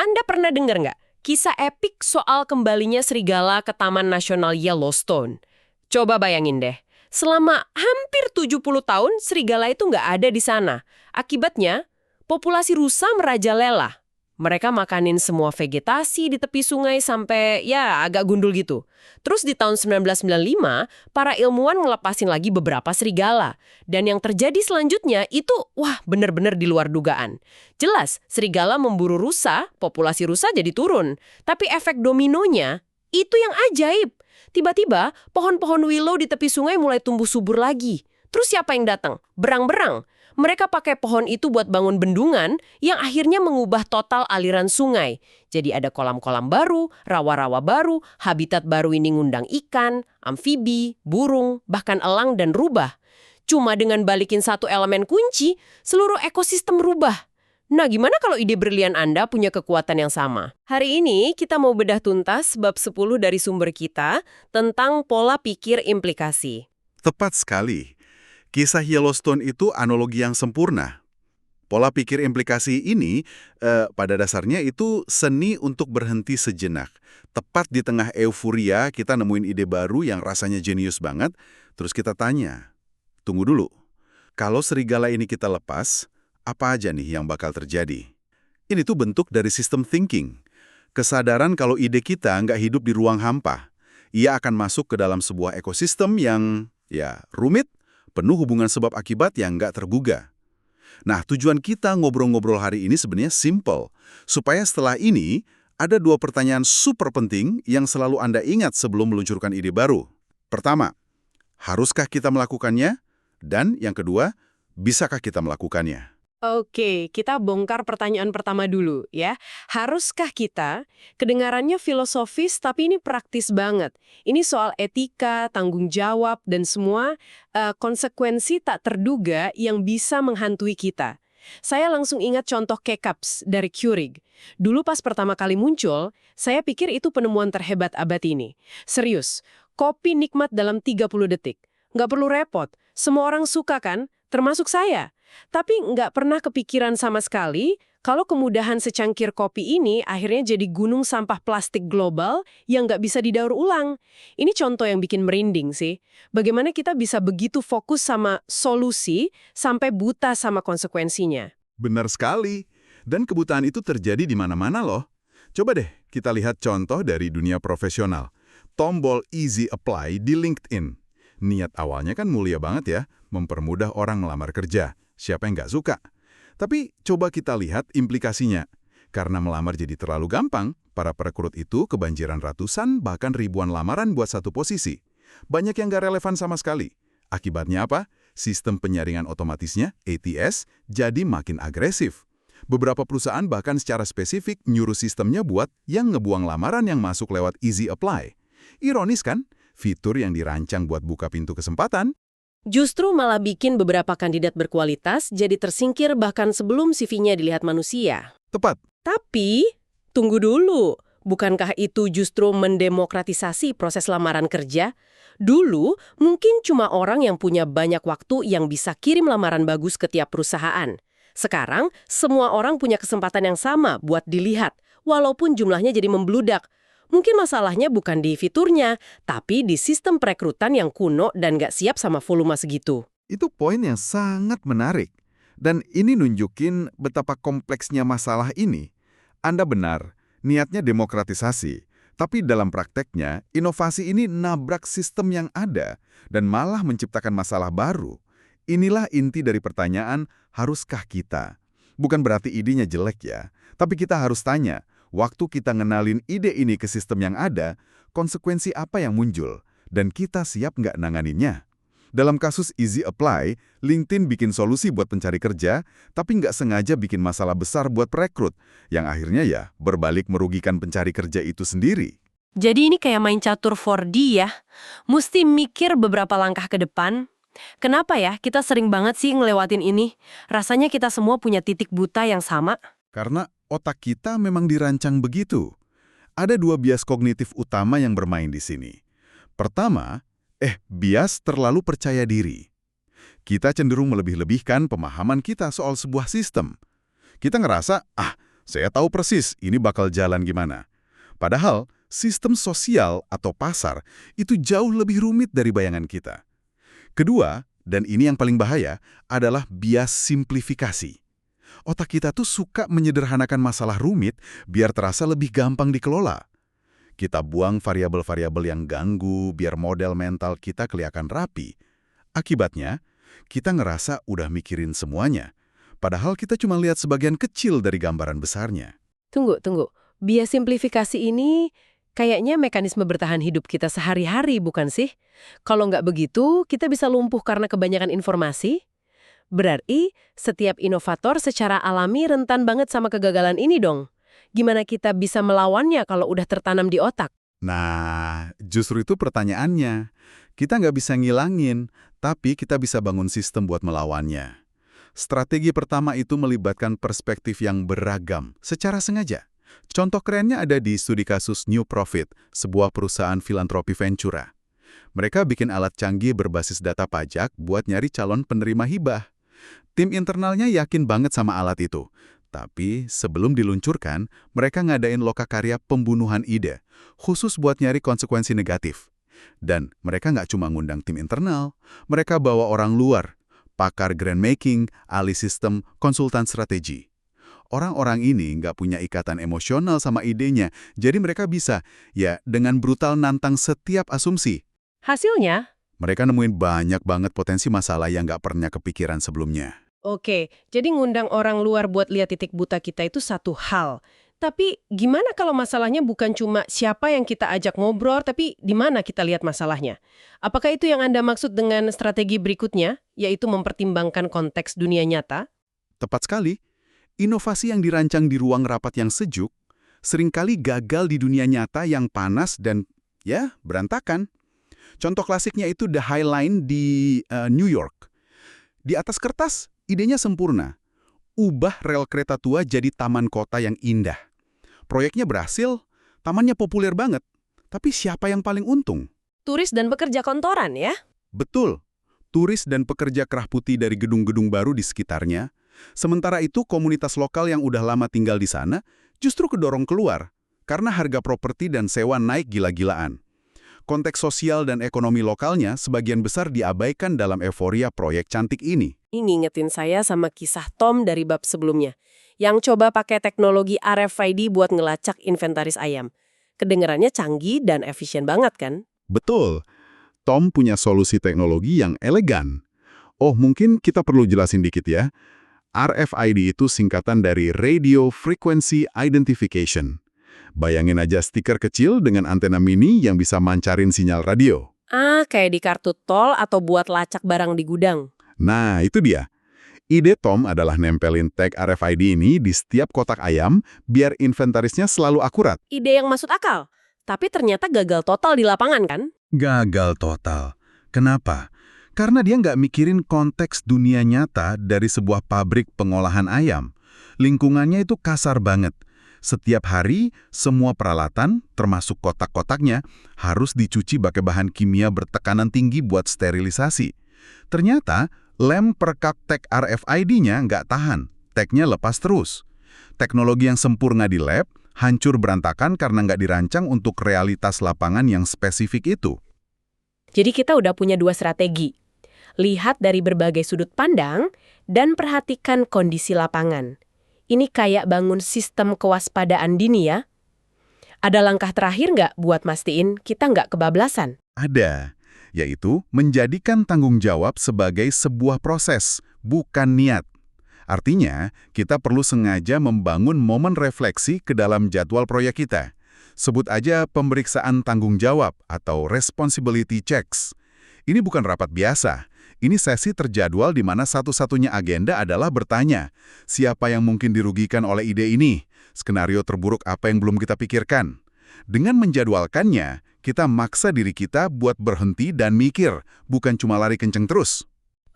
Anda pernah dengar nggak kisah epik soal kembalinya serigala ke Taman Nasional Yellowstone? Coba bayangin deh, selama hampir 70 tahun serigala itu nggak ada di sana. Akibatnya, populasi rusa merajalela. Mereka makanin semua vegetasi di tepi sungai sampai ya agak gundul gitu. Terus di tahun 1995, para ilmuwan ngelepasin lagi beberapa serigala. Dan yang terjadi selanjutnya itu, wah bener-bener di luar dugaan. Jelas, serigala memburu rusa, populasi rusa jadi turun. Tapi efek dominonya, itu yang ajaib. Tiba-tiba, pohon-pohon willow di tepi sungai mulai tumbuh subur lagi. Terus siapa yang datang? Berang-berang. Mereka pakai pohon itu buat bangun bendungan yang akhirnya mengubah total aliran sungai. Jadi ada kolam-kolam baru, rawa-rawa baru, habitat baru ini ngundang ikan, amfibi, burung, bahkan elang dan rubah. Cuma dengan balikin satu elemen kunci, seluruh ekosistem rubah. Nah, gimana kalau ide brilian Anda punya kekuatan yang sama? Hari ini kita mau bedah tuntas bab 10 dari sumber kita tentang pola pikir implikasi. Tepat sekali. Kisah Yellowstone itu analogi yang sempurna. Pola pikir implikasi ini, pada dasarnya itu seni untuk berhenti sejenak. Tepat di tengah euforia, kita nemuin ide baru yang rasanya jenius banget, terus kita tanya, tunggu dulu, kalau serigala ini kita lepas, apa aja nih yang bakal terjadi? Ini tuh bentuk dari sistem thinking. Kesadaran kalau ide kita nggak hidup di ruang hampa. Ia akan masuk ke dalam sebuah ekosistem yang, ya, rumit, penuh hubungan sebab akibat yang nggak tergugah. Nah, tujuan kita ngobrol-ngobrol hari ini sebenarnya simple. Supaya setelah ini, ada dua pertanyaan super penting yang selalu Anda ingat sebelum meluncurkan ide baru. Pertama, haruskah kita melakukannya? Dan yang kedua, bisakah kita melakukannya? Oke, kita bongkar pertanyaan pertama dulu ya. Haruskah kita? Kedengarannya filosofis tapi ini praktis banget. Ini soal etika, tanggung jawab, dan semua konsekuensi tak terduga yang bisa menghantui kita. Saya langsung ingat contoh Kekaps dari Keurig. Dulu pas pertama kali muncul, saya pikir itu penemuan terhebat abad ini. Serius, kopi nikmat dalam 30 detik. Nggak perlu repot, semua orang suka kan? Termasuk saya. Tapi nggak pernah kepikiran sama sekali kalau kemudahan secangkir kopi ini akhirnya jadi gunung sampah plastik global yang nggak bisa didaur ulang. Ini contoh yang bikin merinding sih. Bagaimana kita bisa begitu fokus sama solusi sampai buta sama konsekuensinya. Benar sekali. Dan kebutaan itu terjadi di mana-mana loh. Coba deh kita lihat contoh dari dunia profesional. Tombol Easy Apply di LinkedIn. Niat awalnya kan mulia banget ya, mempermudah orang melamar kerja. Siapa yang nggak suka? Tapi coba kita lihat implikasinya. Karena melamar jadi terlalu gampang, para perekrut itu kebanjiran ratusan bahkan ribuan lamaran buat satu posisi. Banyak yang nggak relevan sama sekali. Akibatnya apa? Sistem penyaringan otomatisnya, ATS, jadi makin agresif. Beberapa perusahaan bahkan secara spesifik nyuruh sistemnya buat yang ngebuang lamaran yang masuk lewat Easy Apply. Ironis kan? Fitur yang dirancang buat buka pintu kesempatan, Justru malah bikin beberapa kandidat berkualitas jadi tersingkir bahkan sebelum CV-nya dilihat manusia. tepat. Tapi, tunggu dulu. Bukankah itu justru mendemokratisasi proses lamaran kerja? Dulu, mungkin cuma orang yang punya banyak waktu yang bisa kirim lamaran bagus ke tiap perusahaan. Sekarang, semua orang punya kesempatan yang sama buat dilihat, walaupun jumlahnya jadi membludak. Mungkin masalahnya bukan di fiturnya, tapi di sistem perekrutan yang kuno dan nggak siap sama volume segitu. Itu poin yang sangat menarik. Dan ini nunjukin betapa kompleksnya masalah ini. Anda benar, niatnya demokratisasi. Tapi dalam prakteknya, inovasi ini nabrak sistem yang ada dan malah menciptakan masalah baru. Inilah inti dari pertanyaan, haruskah kita? Bukan berarti idenya jelek ya, tapi kita harus tanya, waktu kita ngenalin ide ini ke sistem yang ada, konsekuensi apa yang muncul? Dan kita siap nggak nanganinnya? Dalam kasus Easy Apply, LinkedIn bikin solusi buat pencari kerja, tapi nggak sengaja bikin masalah besar buat perekrut, yang akhirnya ya berbalik merugikan pencari kerja itu sendiri. Jadi ini kayak main catur 4D ya. Mesti mikir beberapa langkah ke depan. Kenapa ya kita sering banget sih ngelewatin ini? Rasanya kita semua punya titik buta yang sama. Karena otak kita memang dirancang begitu. Ada dua bias kognitif utama yang bermain di sini. Pertama, bias terlalu percaya diri. Kita cenderung melebih-lebihkan pemahaman kita soal sebuah sistem. Kita ngerasa, Saya tahu persis ini bakal jalan gimana. Padahal, sistem sosial atau pasar itu jauh lebih rumit dari bayangan kita. Kedua, dan ini yang paling bahaya, adalah bias simplifikasi. Otak kita tuh suka menyederhanakan masalah rumit biar terasa lebih gampang dikelola. Kita buang variabel-variabel yang ganggu biar model mental kita kelihatan rapi. Akibatnya, kita ngerasa udah mikirin semuanya. Padahal kita cuma lihat sebagian kecil dari gambaran besarnya. Tunggu. Bias simplifikasi ini kayaknya mekanisme bertahan hidup kita sehari-hari, bukan sih? Kalau nggak begitu, kita bisa lumpuh karena kebanyakan informasi. Berarti, setiap inovator secara alami rentan banget sama kegagalan ini dong. Gimana kita bisa melawannya kalau udah tertanam di otak? Nah, justru itu pertanyaannya. Kita nggak bisa ngilangin, tapi kita bisa bangun sistem buat melawannya. Strategi pertama itu melibatkan perspektif yang beragam, secara sengaja. Contoh kerennya ada di studi kasus New Profit, sebuah perusahaan filantropi Ventura. Mereka bikin alat canggih berbasis data pajak buat nyari calon penerima hibah. Tim internalnya yakin banget sama alat itu. Tapi sebelum diluncurkan, mereka ngadain lokakarya pembunuhan ide, khusus buat nyari konsekuensi negatif. Dan mereka nggak cuma ngundang tim internal, mereka bawa orang luar, pakar grand making, ahli sistem, konsultan strategi. Orang-orang ini nggak punya ikatan emosional sama idenya, jadi mereka bisa, ya, dengan brutal nantang setiap asumsi. Hasilnya? Mereka nemuin banyak banget potensi masalah yang nggak pernah kepikiran sebelumnya. Oke, jadi ngundang orang luar buat lihat titik buta kita itu satu hal. Tapi gimana kalau masalahnya bukan cuma siapa yang kita ajak ngobrol, tapi di mana kita lihat masalahnya? Apakah itu yang Anda maksud dengan strategi berikutnya, yaitu mempertimbangkan konteks dunia nyata? Tepat sekali. Inovasi yang dirancang di ruang rapat yang sejuk seringkali gagal di dunia nyata yang panas dan, ya, berantakan. Contoh klasiknya itu The High Line di New York. Di atas kertas, idenya sempurna. Ubah rel kereta tua jadi taman kota yang indah. Proyeknya berhasil, tamannya populer banget. Tapi siapa yang paling untung? Turis dan pekerja kantoran ya? Betul. Turis dan pekerja kerah putih dari gedung-gedung baru di sekitarnya. Sementara itu, komunitas lokal yang udah lama tinggal di sana justru kedorong keluar karena harga properti dan sewa naik gila-gilaan. Konteks sosial dan ekonomi lokalnya sebagian besar diabaikan dalam euforia proyek cantik ini. Ini ngingetin saya sama kisah Tom dari bab sebelumnya, yang coba pakai teknologi RFID buat ngelacak inventaris ayam. Kedengarannya canggih dan efisien banget kan? Betul. Tom punya solusi teknologi yang elegan. Oh, mungkin kita perlu jelasin dikit ya. RFID itu singkatan dari Radio Frequency Identification. Bayangin aja stiker kecil dengan antena mini yang bisa mancarin sinyal radio. Ah, kayak di kartu tol atau buat lacak barang di gudang. Nah, itu dia. Ide Tom adalah nempelin tag RFID ini di setiap kotak ayam biar inventarisnya selalu akurat. Ide yang masuk akal. Tapi ternyata gagal total di lapangan kan? Gagal total. Kenapa? Karena dia nggak mikirin konteks dunia nyata dari sebuah pabrik pengolahan ayam. Lingkungannya itu kasar banget. Setiap hari, semua peralatan, termasuk kotak-kotaknya, harus dicuci pakai bahan kimia bertekanan tinggi buat sterilisasi. Ternyata, lem perekat tag RFID-nya nggak tahan. Tagnya lepas terus. Teknologi yang sempurna di lab hancur berantakan karena nggak dirancang untuk realitas lapangan yang spesifik itu. Jadi kita udah punya dua strategi. Lihat dari berbagai sudut pandang dan perhatikan kondisi lapangan. Ini kayak bangun sistem kewaspadaan dini ya. Ada langkah terakhir nggak buat mastiin kita nggak kebablasan? Ada, yaitu menjadikan tanggung jawab sebagai sebuah proses, bukan niat. Artinya, kita perlu sengaja membangun momen refleksi ke dalam jadwal proyek kita. Sebut aja pemeriksaan tanggung jawab atau responsibility checks. Ini bukan rapat biasa. Ini sesi terjadwal di mana satu-satunya agenda adalah bertanya, siapa yang mungkin dirugikan oleh ide ini? Skenario terburuk apa yang belum kita pikirkan? Dengan menjadwalkannya, kita maksa diri kita buat berhenti dan mikir, bukan cuma lari kenceng terus.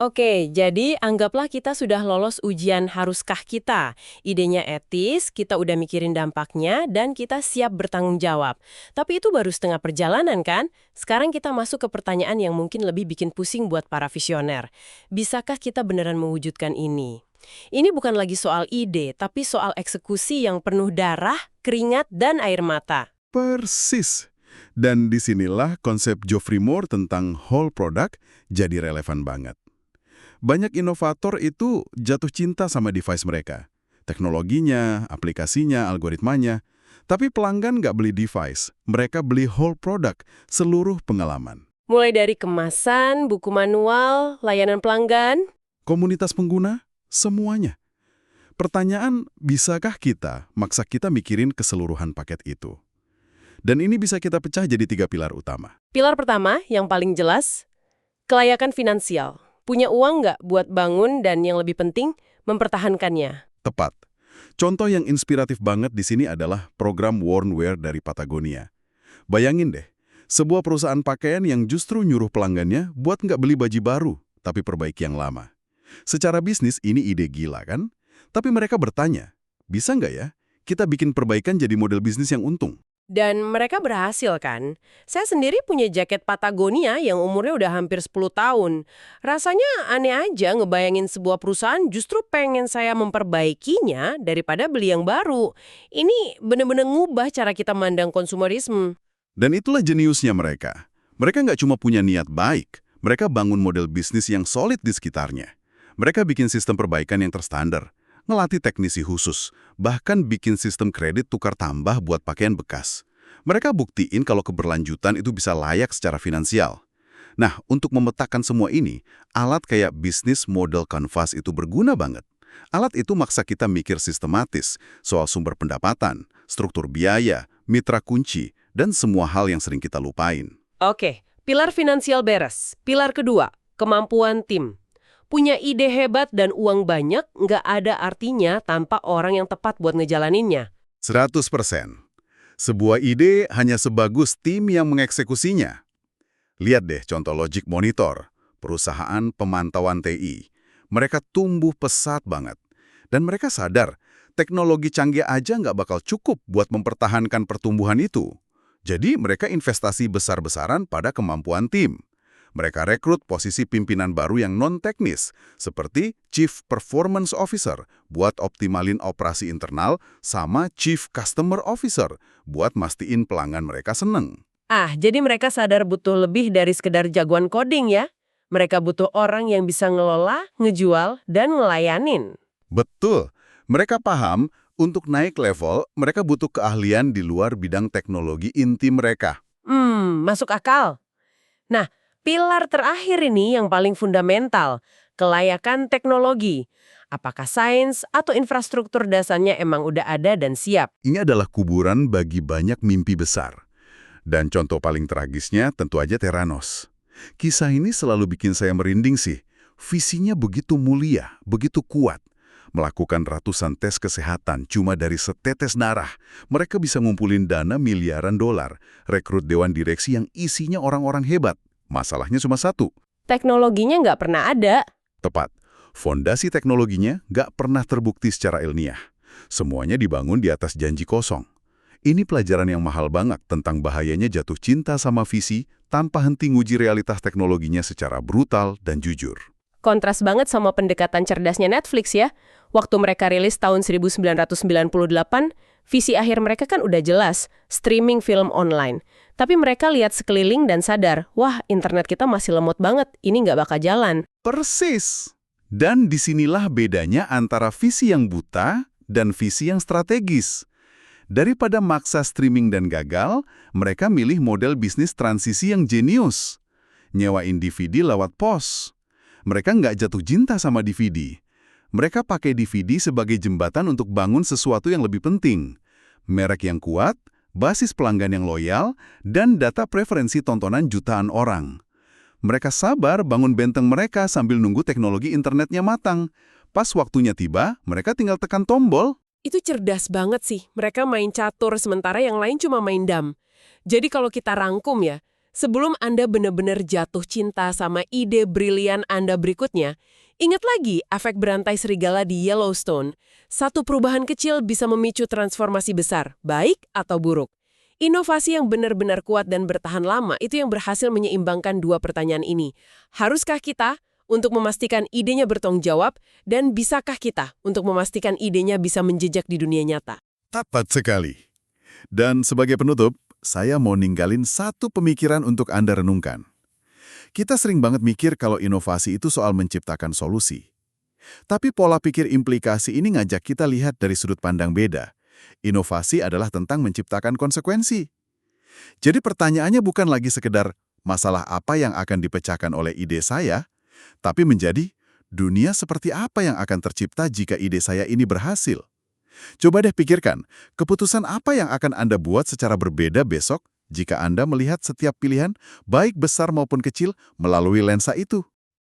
Oke, jadi anggaplah kita sudah lolos ujian haruskah kita. Idenya etis, kita udah mikirin dampaknya, dan kita siap bertanggung jawab. Tapi itu baru setengah perjalanan kan? Sekarang kita masuk ke pertanyaan yang mungkin lebih bikin pusing buat para visioner. Bisakah kita beneran mewujudkan ini? Ini bukan lagi soal ide, tapi soal eksekusi yang penuh darah, keringat, dan air mata. Persis. Dan disinilah konsep Geoffrey Moore tentang whole product jadi relevan banget. Banyak inovator itu jatuh cinta sama device mereka. Teknologinya, aplikasinya, algoritmanya. Tapi pelanggan nggak beli device, mereka beli whole product, seluruh pengalaman. Mulai dari kemasan, buku manual, layanan pelanggan. Komunitas pengguna, semuanya. Pertanyaan, bisakah kita maksa kita mikirin keseluruhan paket itu? Dan ini bisa kita pecah jadi 3 pilar utama. Pilar pertama, yang paling jelas, kelayakan finansial. Punya uang nggak buat bangun dan yang lebih penting, mempertahankannya. Tepat. Contoh yang inspiratif banget di sini adalah program Wornwear dari Patagonia. Bayangin deh, sebuah perusahaan pakaian yang justru nyuruh pelanggannya buat nggak beli baju baru, tapi perbaiki yang lama. Secara bisnis ini ide gila kan? Tapi mereka bertanya, bisa nggak ya kita bikin perbaikan jadi model bisnis yang untung? Dan mereka berhasil kan? Saya sendiri punya jaket Patagonia yang umurnya udah hampir 10 tahun. Rasanya aneh aja ngebayangin sebuah perusahaan justru pengen saya memperbaikinya daripada beli yang baru. Ini bener-bener ngubah cara kita mandang konsumerisme. Dan itulah jeniusnya mereka. Mereka nggak cuma punya niat baik, mereka bangun model bisnis yang solid di sekitarnya. Mereka bikin sistem perbaikan yang terstandar, ngelatih teknisi khusus, bahkan bikin sistem kredit tukar tambah buat pakaian bekas. Mereka buktiin kalau keberlanjutan itu bisa layak secara finansial. Nah, untuk memetakan semua ini, alat kayak bisnis model canvas itu berguna banget. Alat itu maksa kita mikir sistematis soal sumber pendapatan, struktur biaya, mitra kunci, dan semua hal yang sering kita lupain. Oke, pilar finansial beres. Pilar kedua, kemampuan tim. Punya ide hebat dan uang banyak nggak ada artinya tanpa orang yang tepat buat ngejalaninnya. 100%. Sebuah ide hanya sebagus tim yang mengeksekusinya. Lihat deh contoh Logic Monitor, perusahaan pemantauan TI. Mereka tumbuh pesat banget. Dan mereka sadar, teknologi canggih aja nggak bakal cukup buat mempertahankan pertumbuhan itu. Jadi mereka investasi besar-besaran pada kemampuan tim. Mereka rekrut posisi pimpinan baru yang non-teknis, seperti Chief Performance Officer buat optimalin operasi internal sama Chief Customer Officer buat mastiin pelanggan mereka seneng. Jadi mereka sadar butuh lebih dari sekedar jagoan coding ya. Mereka butuh orang yang bisa ngelola, ngejual, dan ngelayanin. Betul. Mereka paham, untuk naik level, mereka butuh keahlian di luar bidang teknologi inti mereka. Masuk akal. Nah, pilar terakhir ini yang paling fundamental, kelayakan teknologi. Apakah sains atau infrastruktur dasarnya emang udah ada dan siap? Ini adalah kuburan bagi banyak mimpi besar. Dan contoh paling tragisnya tentu aja Theranos. Kisah ini selalu bikin saya merinding sih. Visinya begitu mulia, begitu kuat. Melakukan ratusan tes kesehatan cuma dari setetes darah. Mereka bisa ngumpulin dana miliaran dolar, rekrut dewan direksi yang isinya orang-orang hebat. Masalahnya cuma satu. Teknologinya nggak pernah ada. Tepat. Fondasi teknologinya nggak pernah terbukti secara ilmiah. Semuanya dibangun di atas janji kosong. Ini pelajaran yang mahal banget tentang bahayanya jatuh cinta sama visi tanpa henti nguji realitas teknologinya secara brutal dan jujur. Kontras banget sama pendekatan cerdasnya Netflix ya. Waktu mereka rilis tahun 1998, visi akhir mereka kan udah jelas, streaming film online. Tapi mereka lihat sekeliling dan sadar, wah internet kita masih lemot banget, ini nggak bakal jalan. Persis. Dan disinilah bedanya antara visi yang buta dan visi yang strategis. Daripada maksa streaming dan gagal, mereka milih model bisnis transisi yang jenius. Nyewain DVD lewat pos. Mereka nggak jatuh cinta sama DVD. Mereka pakai DVD sebagai jembatan untuk bangun sesuatu yang lebih penting. Merek yang kuat, basis pelanggan yang loyal, dan data preferensi tontonan jutaan orang. Mereka sabar bangun benteng mereka sambil nunggu teknologi internetnya matang. Pas waktunya tiba, mereka tinggal tekan tombol. Itu cerdas banget sih. Mereka main catur sementara yang lain cuma main dam. Jadi kalau kita rangkum ya, sebelum Anda benar-benar jatuh cinta sama ide brilian Anda berikutnya, ingat lagi efek berantai serigala di Yellowstone. Satu perubahan kecil bisa memicu transformasi besar, baik atau buruk. Inovasi yang benar-benar kuat dan bertahan lama itu yang berhasil menyeimbangkan dua pertanyaan ini. Haruskah kita, untuk memastikan idenya bertanggung jawab, dan bisakah kita untuk memastikan idenya bisa menjejak di dunia nyata? Tepat sekali. Dan sebagai penutup, saya mau ninggalin satu pemikiran untuk Anda renungkan. Kita sering banget mikir kalau inovasi itu soal menciptakan solusi. Tapi pola pikir implikasi ini ngajak kita lihat dari sudut pandang beda. Inovasi adalah tentang menciptakan konsekuensi. Jadi pertanyaannya bukan lagi sekedar masalah apa yang akan dipecahkan oleh ide saya, tapi menjadi dunia seperti apa yang akan tercipta jika ide saya ini berhasil. Coba deh pikirkan, keputusan apa yang akan Anda buat secara berbeda besok jika Anda melihat setiap pilihan, baik besar maupun kecil, melalui lensa itu.